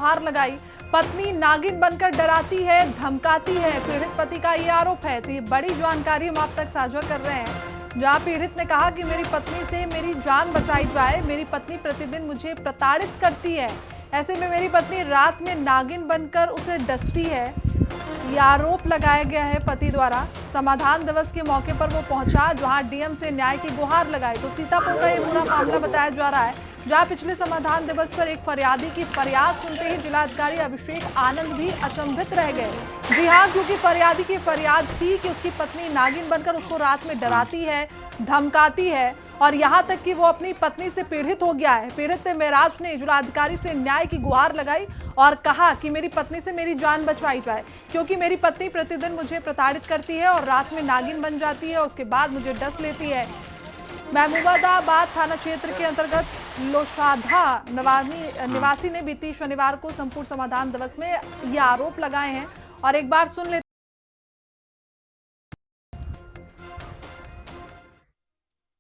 गुहार लगाई। पत्नी नागिन बनकर डराती है, धमकाती है, पीड़ित पति का ये आरोप है। तो ये बड़ी जानकारी हम आप तक साझा कर रहे हैं, जहां पीड़ित ने कहा कि मेरी पत्नी से मेरी जान बचाई जाए, मेरी पत्नी प्रतिदिन मुझे प्रताड़ित करती है, ऐसे में मेरी पत्नी रात में नागिन बनकर उसे डसती है। ये आरोप लगाया गया है पति द्वारा। समाधान दिवस के मौके पर वो पहुंचा, जहां डीएम से न्याय की गुहार लगाई। तो सीतापुर का ये पूरा मामला बताया जा रहा है, जहां पिछले समाधान दिवस पर एक फरियादी की फरियाद सुनते ही जिलाधिकारी अभिषेक आनंद भी अचंभित रह गए। जी हां, क्योंकि फरियादी की फरियाद थी कि उसकी पत्नी नागिन बनकर उसको रात में डराती है, धमकाती है और यहां तक कि वो अपनी पत्नी से पीड़ित हो गया है। पीड़ित मेराज ने जिलाधिकारी से न्याय की गुहार लगाई और कहा कि मेरी पत्नी से मेरी जान बचवाई जाए, क्योंकि मेरी पत्नी प्रतिदिन मुझे प्रताड़ित करती है और रात में नागिन बन जाती है, उसके बाद मुझे डस लेती है। महमूदाबाद थाना क्षेत्र के अंतर्गत लोशाधा निवासी ने बीती शनिवार को संपूर्ण समाधान दिवस में ये आरोप लगाए हैं और एक बार सुन लेते।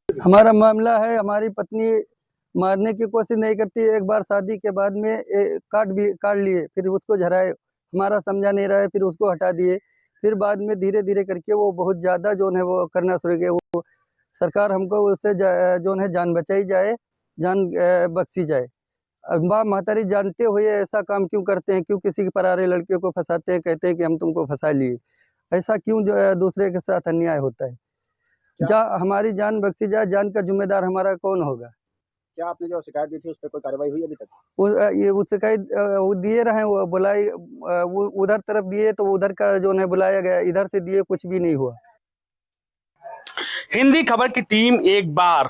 हमारा मामला है, हमारी पत्नी मारने की कोशिश नहीं करती। एक बार शादी के बाद में काट लिए, फिर उसको झराए, हमारा समझा नहीं रहा है, फिर उसको हटा दिए। फिर बाद में धीरे धीरे करके वो बहुत ज़्यादा जो है वो करना शुरू किया। वो सरकार हमको उससे जो है जान बचाई जाए, जान बख्शी जाए। अब माँ महतारी जानते हुए ऐसा काम क्यों करते हैं? क्यों किसी परारे लड़कियों को फंसाते हैं, कहते हैं कि हम तुमको फंसा लिए? ऐसा क्यों जो दूसरे के साथ अन्याय होता है? हमारी जान बख्शी जाए, जान का जिम्मेदार हमारा कौन होगा? क्या आपने जो शिकायत दी थी उस पर कोई कार्रवाई हुई अभी तक? वो शिकायत वो दिए रहे, वो बुलाई, वो उधर तरफ दिए तो उधर का जो है बुलाया गया, इधर से दिए, कुछ भी नहीं हुआ। हिंदी खबर की टीम एक बार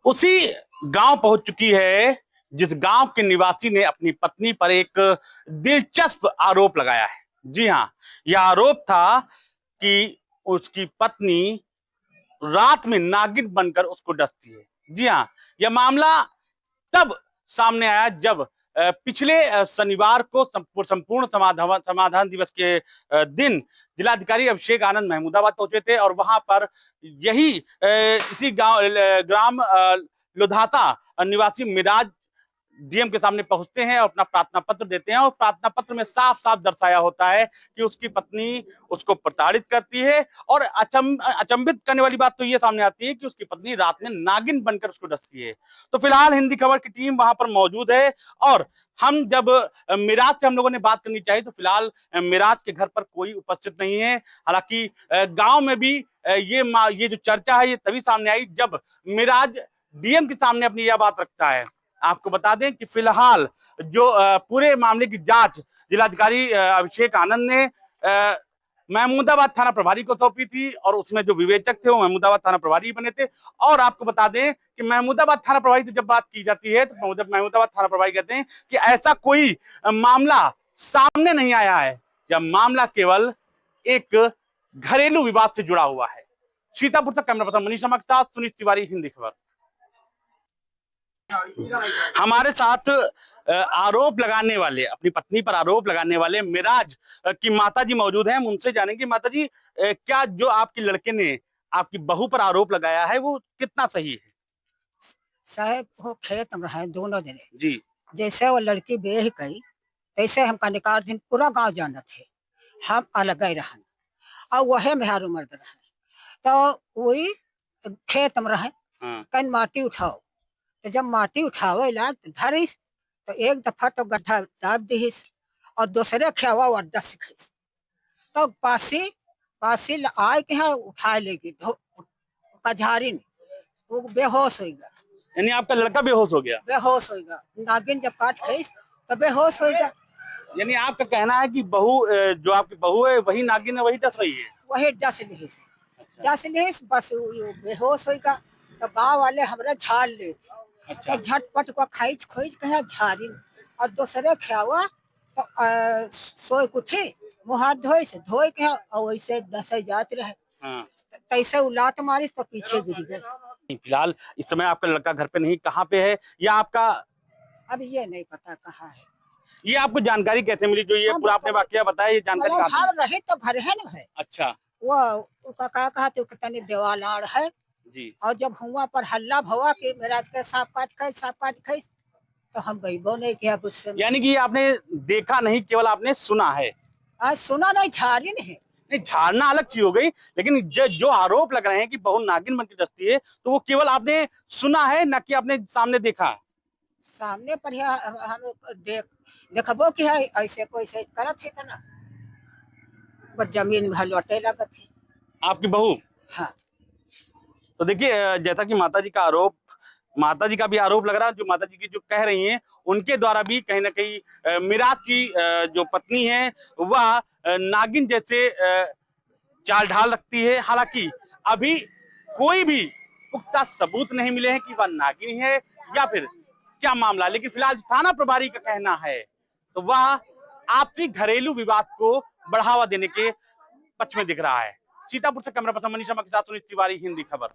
उसी गांव पहुंच चुकी है जिस गांव के निवासी ने अपनी पत्नी पर एक दिलचस्प आरोप लगाया है। जी हां, यह आरोप था कि उसकी पत्नी रात में नागिन बनकर उसको डसती है। जी हां, यह मामला तब सामने आया जब पिछले शनिवार को संपूर्ण समाधान दिवस के दिन जिलाधिकारी अभिषेक आनंद महमूदाबाद पहुंचे थे और वहां पर यही इसी ग्राम लोधाता निवासी मिराज डीएम के सामने पहुंचते हैं और अपना प्रार्थना पत्र देते हैं और प्रार्थना पत्र में साफ साफ दर्शाया होता है कि उसकी पत्नी उसको प्रताड़ित करती है और अचंभित करने वाली बात तो ये सामने आती है कि उसकी पत्नी रात में नागिन बनकर उसको डसती है। तो फिलहाल हिंदी खबर की टीम वहां पर मौजूद है और हम जब मिराज से हम लोगों ने बात करनी चाहिए तो फिलहाल मिराज के घर पर कोई उपस्थित नहीं है। हालांकि गांव में भी ये जो चर्चा है ये तभी सामने आई जब मिराज डीएम के सामने अपनी यह बात रखता है। आपको बता दें कि फिलहाल जो पूरे मामले की जांच जिलाधिकारी अभिषेक आनंद ने महमूदाबाद थाना प्रभारी को सौंपी थी और उसमें जो विवेचक थे वो महमूदाबाद थाना प्रभारी बने थे। और आपको बता दें कि महमूदाबाद थाना प्रभारी से जब बात की जाती है तो महमूदाबाद थाना प्रभारी कहते हैं कि ऐसा कोई मामला सामने नहीं आया है, जब मामला केवल एक घरेलू विवाद से जुड़ा हुआ है। सीतापुर से कैमरा पर्सन मनीष शर्मा के साथ सुनील तिवारी, हिंदी खबर। हमारे साथ आरोप लगाने वाले, अपनी पत्नी पर आरोप लगाने वाले मिराज की माताजी मौजूद हैं। हम उनसे जानेंगे, माताजी क्या जो आपके लड़के ने आपकी बहू पर आरोप लगाया है वो कितना सही है? साहब वो खेत में रहे दोनों जने जी। जैसे वो लड़की बेह गई तैसे हमका निकाल दिन पूरा गांव जाना थे, हम अलग ही रहन और वही मेहारू मर्द रहे तो वही खेत में रहे। कहीं माटी उठाओ तो जब माटी उठावे लाग धरिस तो एक दफा तो गड्ढा दाब दीस और दूसरे खेवा अड्डा सीखी तो पासी आए के यहाँ उठा लेगी कझारी ने वो बेहोश हो गया। यानी आपका लड़का बेहोश हो गया? बेहोश हो गया, नागिन जब काट गई तो बेहोश हो गया। यानी आपका कहना है कि बहू जो आपकी बहू है वही नागिन है, वही डस रही है? वही डस लिहिस बस बेहोश हो गया। तो गाँव वाले हमारे झाड़ ले तो झटपट को खींच के झाड़ी और दूसरे खावा तो सोए उठी मुँह हाथ धोए के और वैसे डसे जाते रहे। तैसे उलात मारी तो पीछे गिर गए। फिलहाल इस समय आपका लड़का घर पे नहीं, कहाँ पे है या आपका अब ये नहीं पता कहाँ है। ये आपको जानकारी कैसे मिली? जो ये पूरा आपने वाकया बताया, ये जानकारी कहाँ हम रहे तो घर है ना है। अच्छा, वो कहा तो कितने देवालाड़ है जी। और जब हुआ पर हल्ला भवा कि मेरा के सांप काट खाई तो हम गईबो नहीं किया गुस्से में। यानी कि आपने देखा नहीं, केवल आपने सुना है। आज सुना नहीं, झाड़ी नहीं। नहीं, झाड़ना अलग चीज हो गई, लेकिन जो आरोप लग रहे हैं कि बहू नागिन बन के डरती है, तो वो केवल आपने सुना है, न कि आपने सामने देखा है। सामने पर ही हम देखबो कि है ऐसे कोई से करत है ना, बस जमीन में लौटे लगत है। आपकी बहू? हाँ। तो देखिए, जैसा कि माता जी का भी आरोप लग रहा है, जो माता जी की जो कह रही हैं, उनके द्वारा भी कहीं ना कहीं मिराज की जो पत्नी है वह नागिन जैसे चाल ढाल रखती है। हालांकि अभी कोई भी पुख्ता सबूत नहीं मिले हैं कि वह नागिन है या फिर क्या मामला, लेकिन फिलहाल थाना प्रभारी का कहना है तो वह आपसी घरेलू विवाद को बढ़ावा देने के पक्ष में दिख रहा है। सीतापुर से कैमरा पर्सन मनीष शर्मा के साथ सुनील तिवारी, हिंदी खबर।